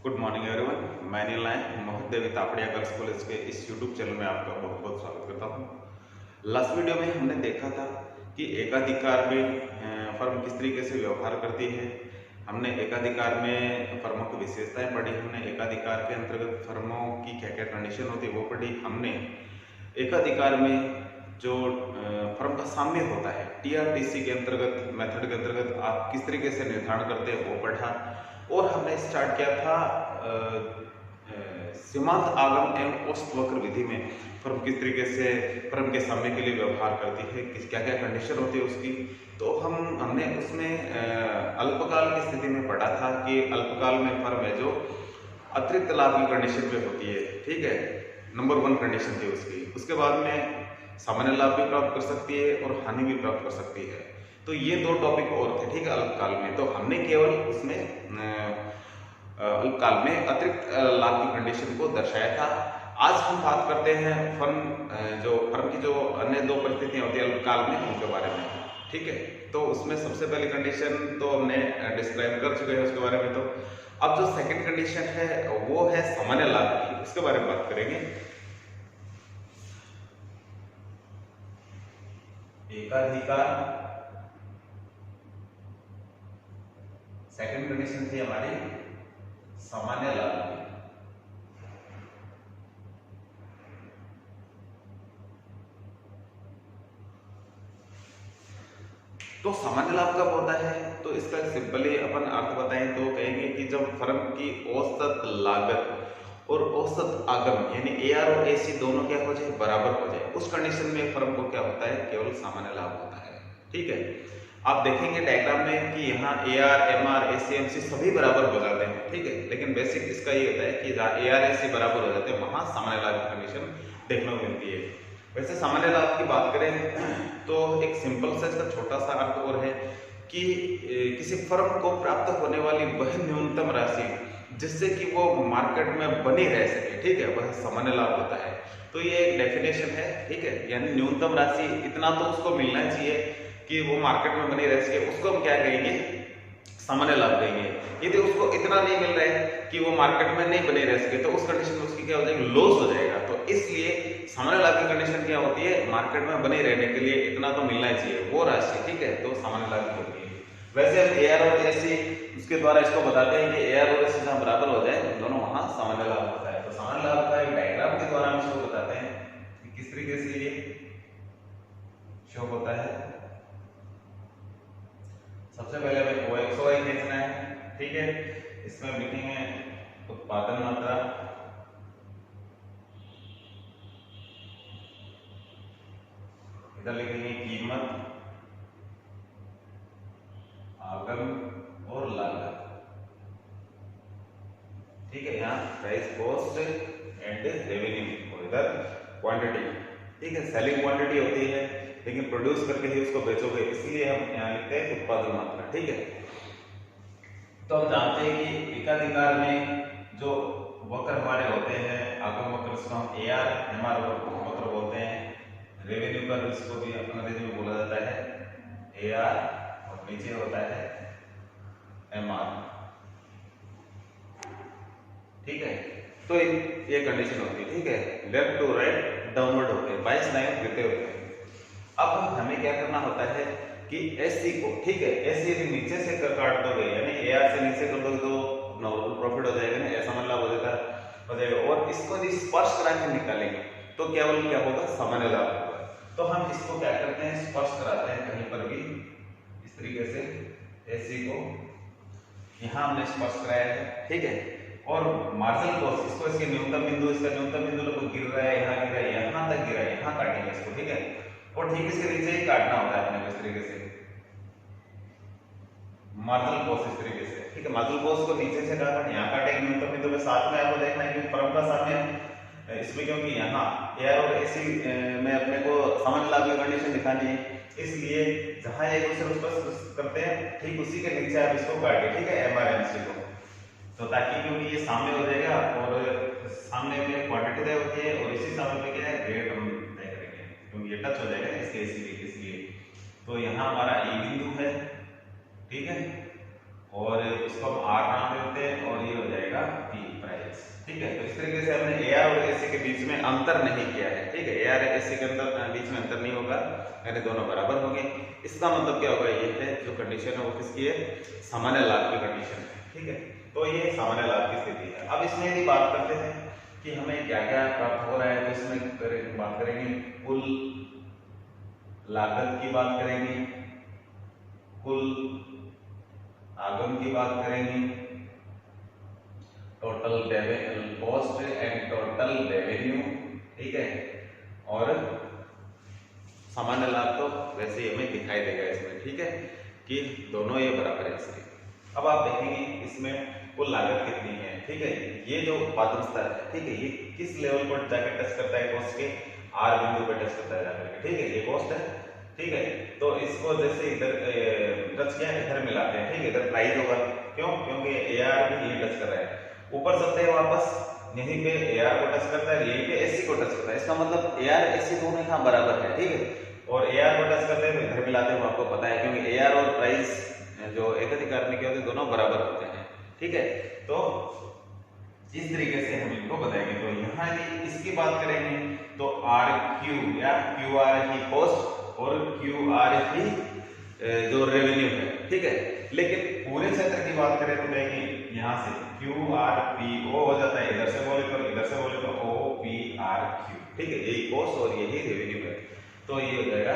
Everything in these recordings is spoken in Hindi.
Good morning everyone. मैं नील नायक महादेवी तापड़िया गर्ल्स कॉलेज के इस यूट्यूब चैनल में आपका बहुत बहुत स्वागत करता हूँ। लास्ट वीडियो में हमने देखा था कि एकाधिकार में फर्म किस तरीके से व्यवहार करती है। हमने एकाधिकार में फर्मों की विशेषताएं पढ़ी, हमने एकाधिकार के अंतर्गत फर्मों की क्या क्या कंडीशन होती है वो पढ़ी। हमने एकाधिकार में जो फर्म का साम्य होता है टीआरटीसी के अंतर्गत मेथड के अंतर्गत आप किस तरीके से निर्धारण करते हैं वो पढ़ा। और हमने स्टार्ट किया था सीमांत आगम एवं औसत वक्र विधि में फर्म किस तरीके से फर्म के साम्य के लिए व्यवहार करती है, किस क्या क्या कंडीशन होती है उसकी। तो हमने उसमें अल्पकाल की स्थिति में पढ़ा था कि अल्पकाल में फर्म है जो अतिरिक्त लाभ की कंडीशन पे होती है, ठीक है, नंबर 1 कंडीशन थी उसकी। उसके बाद में सामान्य लाभ भी प्राप्त कर सकती है और हानि भी प्राप्त कर सकती है। तो ये दो टॉपिक और थे, ठीक है, अल्पकाल में। तो हमने केवल उसमें अल्पकाल में अतिरिक्त लाभ की कंडीशन को दर्शाया था। आज हम बात करते हैं फर्म की जो अन्य दो परिस्थितियां होती है अल्पकाल में, उनके बारे में, ठीक है। तो उसमें सबसे पहली कंडीशन तो हमने डिस्क्राइब कर चुके हैं उसके बारे में। तो अब जो सेकंड कंडीशन है वो है सामान्य लाभ की, उसके बारे में बात करेंगे। एकाधिकार, सेकंड कंडीशन थी हमारी सामान्य लाभ की। तो सामान्य लाभ कब होता है? तो इसका सिंपली अपन अर्थ बताएं तो कहेंगे कि जब फर्म की औसत लागत और औसत आगम यानी एआर और एसी दोनों क्या हो जाए, बराबर हो जाए, उस कंडीशन में फर्म को क्या होता है, केवल सामान्य लाभ होता है, ठीक है। आप देखेंगे डायग्राम में कि यहाँ एआर, एमआर, एसी, एमसी सभी बराबर हो जाते हैं, ठीक है। लेकिन बेसिक इसका ये होता है कि जहाँ एआर, एसी बराबर हो जाते हैं वहां सामान्य लाभ की कंडीशन देखने को मिलती है। वैसे सामान्य लाभ की बात करें तो एक सिंपल सा इसका छोटा सा अर्थ और है कि किसी फर्म को प्राप्त होने वाली वह न्यूनतम राशि जिससे कि वो मार्केट में बनी रह सके, ठीक है, वह सामान्य लाभ होता है। तो ये एक डेफिनेशन है, ठीक है, यानी न्यूनतम राशि इतना तो उसको मिलना चाहिए कि वो मार्केट में बनी रह सके, उसको हम क्या कहेंगे, सामान्य लाभ कहेंगे। यदि उसको इतना नहीं मिल रहा है कि वो मार्केट में नहीं बने रह सके तो उस कंडीशन में उसकी क्या हो जाएगी, लॉस हो जाएगा। तो इसलिए सामान्य लाभ की कंडीशन क्या होती है, मार्केट में बने रहने के लिए इतना तो मिलना चाहिए वो राशि, ठीक है, तो सामान्य लाभ की होती है। वैसे हम एआर और एसी उसके द्वारा इसको बताते हैं कि एआर और एसी जहां बराबर हो जाए दोनों वहां सामान्य लाभ होता है। तो सामान्य लाभ का एक डायग्राम के द्वारा हम इसको बताते हैं कि किस तरीके से ये शो होता है। सबसे पहले हमें OXOI खींचना है, ठीक है। इसमें लिखेंगे उत्पादन मात्रा, इधर लिखेंगे कीमत, आगम और लागत, ठीक है। यहाँ प्राइस, कॉस्ट एंड रेवेन्यू और इधर क्वांटिटी, ठीक है। सेलिंग क्वांटिटी होती है लेकिन प्रोड्यूस करके ही उसको बेचोगे, इसलिए हम यहाँ लिखते हैं उत्पादन मात्रा, ठीक है। तो हम जानते हैं कि एकाधिकार में जो वक्र हमारे होते हैं आगम वक्र, उसको हम एआर, एमआर वक्र बोलते हैं। रेवेन्यू का इसको भी अंग्रेजी में बोला जाता है एआर और नीचे होता है एमआर, ठीक है। तो ये कंडीशन होती है, ठीक है, लेफ्ट टू राइट डाउनवर्ड होते हैं, 22 लाइन गिरते होते हैं। अब हमें क्या करना होता है कि एससी को, ठीक है, एससी यदि नीचे से काट दोगे यानी एआर से नीचे कर दोगे तो नॉर्मल प्रॉफिट हो जाएगा ना, ऐसा मतलब हो जाएगा। और इसको यदि स्पर्श करा के निकालेंगे तो केवल क्या होगा, सामान्य लाभ होगा। तो हम इसको क्या करते हैं, स्पर्श कराते हैं कहीं पर भी इस तरीके से, एससी को यहां हमने स्पर्श कराया है, ठीक है। और मार्जिनल कॉस्ट, इसको इसके न्यूनतम बिंदु, इसका न्यूनतम बिंदु लगभग गिर रहा है, यहाँ गिर रहा है, यहाँ तक गिरा है, यहाँ काटेंगे इसको, ठीक है। और ठीक इसके नीचे ही काटना होता है अपने को इस तरीके से, मार्जिनल कॉस्ट इस तरीके से, ठीक है। मार्जिनल कॉस्ट को नीचे से काटना, यहाँ काटेंगे न्यूनतम बिंदु में, साथ में आपको देखना है कि फर्म का सामने इसमें, क्योंकि यहाँ एआर और एसी में अपने को सामान्य लाभ की कंडीशन दिखानी है, इसलिए जहां एक दूसरे को करते हैं ठीक उसी के नीचे आप इसको काटिए, ठीक है, एमआरएमसी को। तो ताकि क्योंकि ये सामने हो जाएगा और सामने में क्वांटिटी तय होती है और इसी सामने में क्या है, रेट हम तय करेंगे क्योंकि ये टच हो जाएगा इसके इसलिए। तो यहाँ हमारा ए बिंदु है, ठीक है, और इसको हम आर नाम देते हैं और ये हो जाएगा AC के बीच में अंतर नहीं किया है, ठीक है। AR AC के अंदर बीच में अंतर नहीं होगा, यानी दोनों बराबर होंगे। इसका मतलब क्या होगा, ये है जो कंडीशन है वो किसकी है, सामान्य लाभ की कंडीशन है, ठीक है। तो ये सामान्य लाभ की स्थिति है। अब इसमें यदि बात करते हैं कि हमें क्या क्या प्राप्त हो रहा है, तो इसमें बात करेंगे कुल लागत की बात करेंगे, कुल आगम की बात करेंगे, total cost and total revenue, ठीक है। और सामान्य लाभ तो वैसे ही हमें दिखाई देगा इसमें, ठीक है, कि दोनों ये बराबर है इसके। अब आप देखेंगे इसमें कुल लागत कितनी है, ठीक है। ये जो उत्पादन स्तर है, ठीक है, ये किस लेवल पर जाकर टच करता है, कॉस्ट के आर बिंदु पर टच करता है जाकर, ठीक है। ये कॉस्ट है, ठीक है। तो इसको जैसे इधर टच किया, इधर मिलाते हैं, ठीक है, इधर प्राइस होगा, क्यों, क्योंकि AR भी ये टच कर रहा है। ऊपर चलते हैं वापस, यहीं पे AR को टच करता है, यहीं पे AC को टच करता है। इसका मतलब AR AC दोनों यहाँ बराबर है, ठीक है। और AR को टच करते हैं तो इधर मिलाते हैं, आपको पता है, क्योंकि AR और प्राइस जो एक अधिकार में क्या होते हैं, दोनों बराबर होते हैं, ठीक है। तो इस तरीके से हम इनको बताएंगे। तो यहाँ यदि इसकी बात करेंगे तो RQ या QR ही कॉस्ट और QR ही जो रेवेन्यू है, ठीक है। लेकिन पूरे क्षेत्र की बात करें तो कहेंगे यहाँ से QRPO हो जाता है, इधर से बोले तो OPRQ, ठीक है। यही कॉस्ट और यही रेवेन्यू है, तो ये हो जाएगा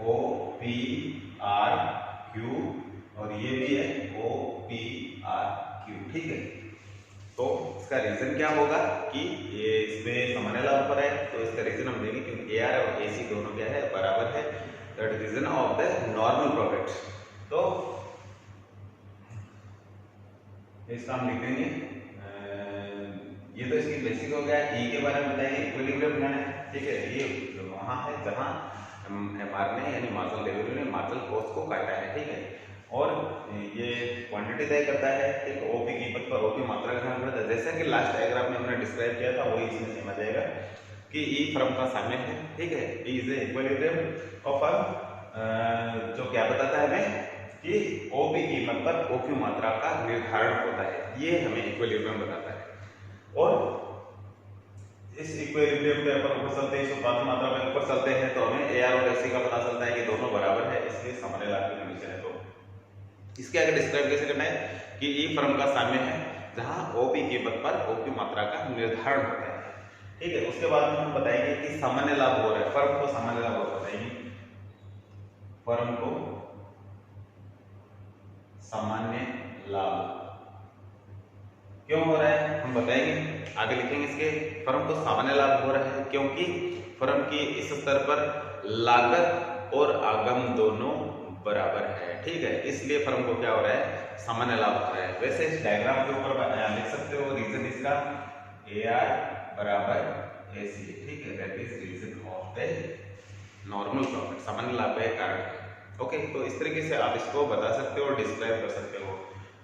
OPRQ और ये भी है OPRQ, ठीक है। तो इसका रीजन क्या होगा कि ये इसमें सामान्य लाभ पर है, तो इसका रीजन हम देंगे क्योंकि AR और AC दोनों क्या है, बराबर है, that is region of the normal profit. तो इसका हम लिख देंगे, ये तो इसकी बेसिक हो गया। E के बारे में बताएंगे, इक्विलिब्रियम बनाना है, ठीक है। ये वहां है जहां MR ने यानी मार्जिनल रेवेन्यू ने मार्जिनल कॉस्ट को काटा है, ठीक है। और ये क्वांटिटी तय करता है, ठीक। OP कीमत पर OP मात्रा का ध्यान रखता है, जैसा कि लास्ट डायग्राम में हमने डिस्क्राइब किया था, वही इसमें समझ आएगा कि E फर्म का साम्य है, ठीक है। E is equilibrium of firm, जो क्या बताता है हमें कि OP कीमत पर OQ मात्रा का निर्धारण होता है, ये हमें इक्विलिब्रियम बताता है। और इस इक्विलिब्रियम के ऊपर चलते हैं, इस उत्पादन मात्रा में ऊपर चलते हैं, तो हमें AR और AC का पता चलता है कि दोनों बराबर है, इसलिए सामान्य लाभ की कंडीशन है। तो इसके आगे डिस्क्राइब कैसे करना है कि E फर्म का साम्य है जहां OP कीमत पर OQ मात्रा का निर्धारण होता है, ठीक है। उसके बाद में हम बताएंगे कि सामान्य लाभ हो रहा है, फर्म को सामान्य लाभ बताएंगे, फर्म को सामान्य लाभ क्यों हो रहा है हम बताएंगे, आगे लिखेंगे इसके। फर्म को सामान्य लाभ हो रहा है क्योंकि फर्म की इस स्तर पर लागत और आगम दोनों बराबर है, ठीक है। इसलिए फर्म को क्या हो रहा है, सामान्य लाभ हो रहा है। वैसे इस डायग्राम के ऊपर लिख सकते हो रीजन इसका AR बराबर AC, ठीक है, that is region of the normal profit, सामान्य लाभ का कारण। ओके, तो इस तरीके से आप इसको बता सकते हो और डिस्क्राइब कर सकते हो।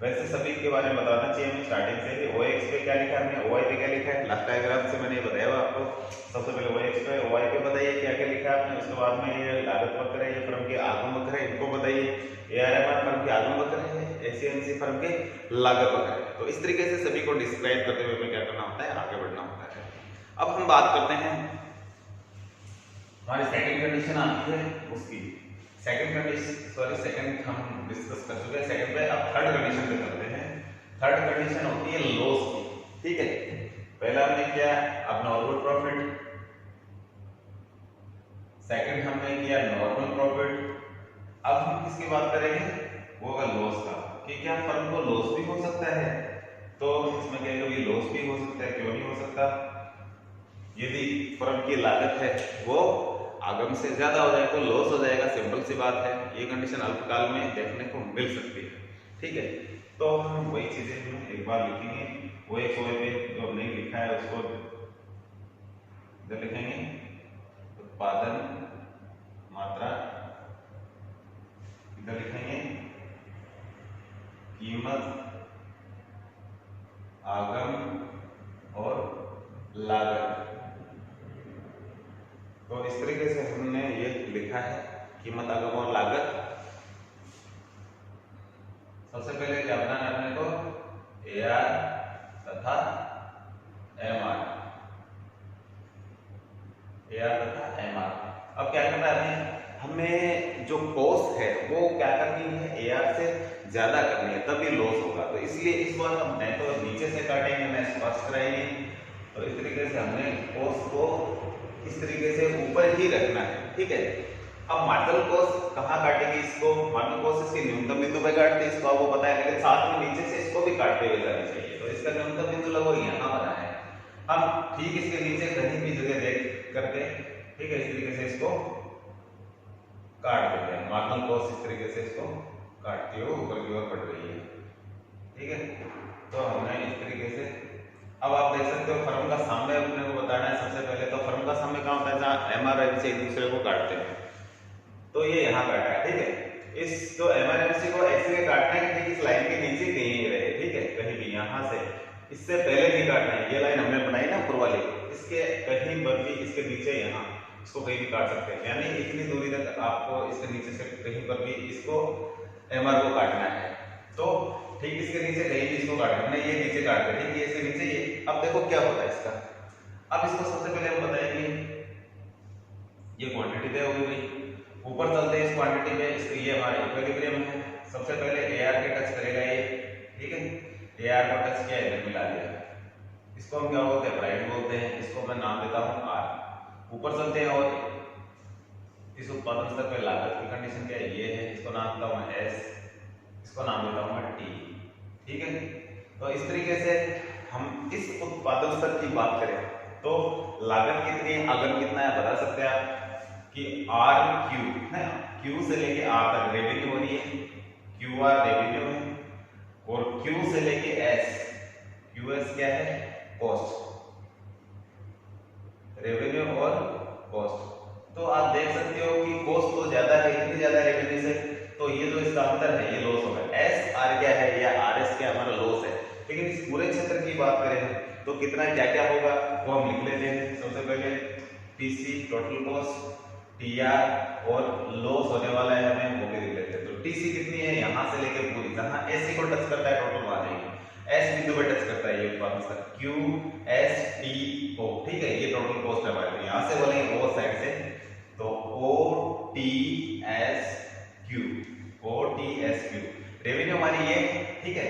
वैसे सभी के बारे में बताना चाहिए हमें स्टार्टिंग से कि OX पे क्या लिखा है हमने, OY पे क्या लिखा है। लास्ट डायग्राम से मैंने बताया हुआ आपको, सबसे पहले OX पे OY पे बताइए क्या क्या लिखा है आपने। उसके बाद में ये लागत वक्र है, ये फर्म के आगम वक्र है, इनको बताइए। ARMR फर्म के आगम वक्र है, ACNC फर्म के लागत वक्र है। तो इस तरीके से सभी को डिस्क्राइब करते हुए हमें क्या करना होता है, आगे बढ़ना होता है। अब हम बात करते हैं हमारी सेकंड कंडीशन आती है उसकी। सेकंड हम डिस्कस कर चुके हैं, सेकंड पे अब थर्ड कंडीशन पे चलते हैं। थर्ड कंडीशन होती है लॉस की, ठीक है। पहला हमने किया अबनॉर्मल प्रॉफिट, सेकंड हमने किया नॉर्मल प्रॉफिट। अब हम किसकी बात करेंगे, वो होगा लॉस का, कि क्या फर्म को लॉस भी हो सकता है। तो इसमें क्या कभी लॉस भी हो सकता है, क्यों नहीं हो सकता। यदि फर्म की लागत है वो आगम से ज्यादा हो जाए तो लॉस हो जाएगा, सिंपल सी बात है। ये कंडीशन अल्पकाल में देखने को मिल सकती है, ठीक है। तो हम वही चीजें हम एक बार लिखेंगे, वो एक पे जो हमने लिखा है उसको इधर लिखेंगे, उत्पादन मात्रा इधर लिखेंगे, कीमत, आगम और लागत। तो इस तरीके से हमने ये लिखा है, कीमत, आगम और लागत। सबसे पहले क्या बनाना है अपने को, AR तथा MR, AR तथा MR। अब क्या करना है, हमें जो कॉस्ट है वो क्या करनी है, AR से ज्यादा करनी है, तभी लॉस होगा। तो इसलिए इस बार हम नहीं तो नीचे से काटेंगे, मैं स्पर्श कराएंगे। तो इस तरीके से हमने कॉस्ट को इस तरीके से ऊपर ही रखना है, ठीक है। अब मार्जिनल कॉस्ट कहाँ काटेंगे इसको, मार्जिनल कॉस्ट इसके न्यूनतम बिंदु पे काटते हैं, इसको आपको पता है, लेकिन साथ में नीचे से इसको भी काटते हुए जाना चाहिए। तो इसका न्यूनतम बिंदु लगभग यहाँ बना है, हम ठीक इसके नीचे कहीं भी जगह देख करके, ठीक है, इस तरीके से इसको काट देते हैं। मार्जिनल कॉस्ट इस तरीके से इसको काटती हुई ऊपर की ओर बढ़ रही है, ठीक है। तो हमने इस तरीके से, अब आप देख सकते हो फर्म का साम्य अपने को बताना है। सबसे पहले तो फर्म का साम्य कहाँ होता है, जहाँ MR से एक दूसरे को काटते हैं। तो ये यहाँ काटा है, ठीक है। इस तो MR को ऐसे काटना है कि इस लाइन के नीचे कहीं रहे, ठीक है, कहीं भी यहाँ से इससे पहले नहीं काटना है। ये लाइन हमने बनाई ना ऊपर वाली, इसके कहीं पर भी इसके नीचे यहाँ इसको कहीं भी काट सकते हैं, यानी इतनी दूरी तक आपको इसके नीचे से कहीं पर भी इसको MR को काटना है। तो ठीक इसके नीचे कहीं भी इसको काटना, हमने ये नीचे काट दिया, ठीक है, इसके नीचे ये। अब देखो क्या होता है इसका, अब इसको सबसे पहले हम बताएंगे, ये क्वांटिटी तय होगी भाई, ऊपर चलते हैं इस क्वांटिटी में, इसके ये हमारा इक्विलिब्रियम है। सबसे पहले AR के टच करेगा ये, ठीक है, AR को टच किया, इधर मिला दिया, इसको हम क्या बोलते हैं, ब्राइट बोलते हैं। इसको मैं नाम देता हूँ R। ऊपर चलते हैं और इस उत्पादन स्तर पे लागत की कंडीशन क्या है, ये है, इसको नाम देता हूँ S, इसको नाम देता हूँ मैं T, ठीक है। तो इस तरीके से हम इस उत्पादन स्तर की बात करें तो लागत कितनी है, आगम कितना है, बता सकते हैं आप कि RQ है, Q से लेके R तक रेवेन्यू हो रही है, QR रेवेन्यू है, और Q से लेके S, QS क्या है, कॉस्ट, रेवेन्यू और कॉस्ट। तो आप देख सकते हो कि कॉस्ट तो ज्यादा है, इतनी ज्यादा रेवेन्यू से, तो ये जो इसका अंतर है ये लॉस होगा। SR क्या है या RS क्या हमारा लॉस है, लेकिन इस पूरे क्षेत्र की बात करें तो कितना क्या क्या होगा वो हम लिख लेते हैं। सबसे पहले TC टोटल कॉस्ट, TR और लॉस होने वाला है हमें वो भी लिख लेते हैं। तो TC कितनी है, यहाँ से लेके पूरी, जहाँ AC को टच करता है टोटल वहां जाएगी, S बिंदु पे टच करता है ये उत्पादन स्तर, QSTO, ठीक है, ये टोटल कॉस्ट है हमारे। यहाँ से बोलेंगे O साइड से तो OTSQ, रेवेन्यू हमारी ये, ठीक है।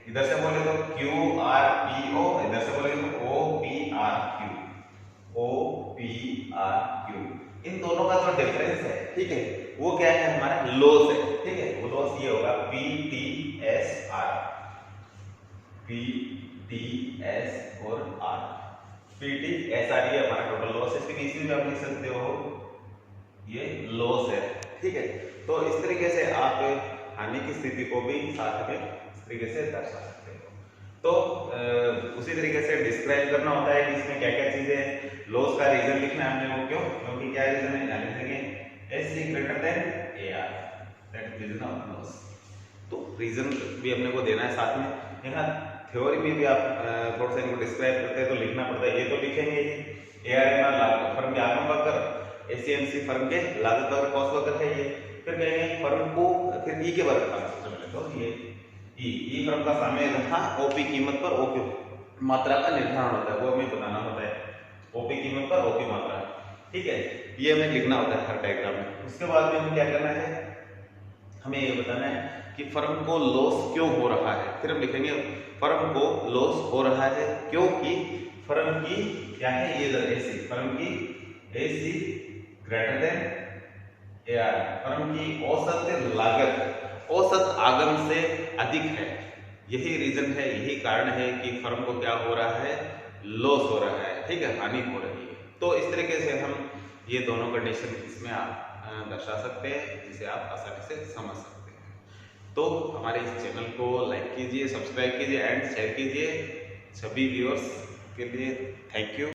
इधर से बोले तो QRPO, इधर से बोले तो OPRQ। इन दोनों का जो डिफरेंस है, ठीक है, वो क्या है, हमारा लॉस है, ठीक है। वो लॉस ये होगा PTSR, PTS और R। PTSR ये हमारा टोटल लॉस है, इसके नीचे में आप लिख सकते हो ये लॉस है, ठीक है। तो इस तरीके से आप हानि की स्थिति को भी साथ में इस तरीके से दर्शा सकते हो। तो उसी तरीके से डिस्क्राइब करना होता है कि इसमें क्या क्या चीजें, लॉस का रीजन लिखना है हमने, वो क्यों, क्योंकि क्या रीजन है, ध्यान रखेंगे SC greater than AR, that is region of loss. तो रीजन भी अपने को देना है साथ में। यहाँ थ्योरी में भी आप थोड़ा सा इनको डिस्क्राइब करते हैं तो लिखना पड़ता है, ये तो लिखेंगे ही, AR में फर्म के आगम वक्र, ACMC फर्म के लागत वक्र, कॉस्ट वक्र है ये। फिर कहेंगे फर्म को, फिर ई के बारे में सबसे पहले तो ये ई फर्म का सामने जहाँ OP कीमत पर OQ मात्रा का निर्धारण होता है, वो हमें बताना होता है, OP कीमत पर OQ मात्रा, ठीक है, ये हमें लिखना होता है हर डायग्राम में। उसके बाद में हमें क्या करना है, हमें ये बताना है कि फर्म को लॉस क्यों हो रहा है। फिर हम लिखेंगे फर्म को लॉस हो रहा है क्योंकि फर्म की क्या है, ये AC, फर्म की AC greater than AR, firm की औसत लागत औसत आगम से अधिक है। यही रीजन है, यही कारण है कि फर्म को क्या हो रहा है, लॉस हो रहा है, ठीक है, हानि हो रही है। तो इस तरीके से हम ये दोनों कंडीशन इसमें आप दर्शा सकते हैं, जिसे आप आसानी से समझ सकते हैं। तो हमारे इस चैनल को लाइक कीजिए, सब्सक्राइब कीजिए एंड शेयर कीजिए। सभी व्यूअर्स के लिए थैंक यू।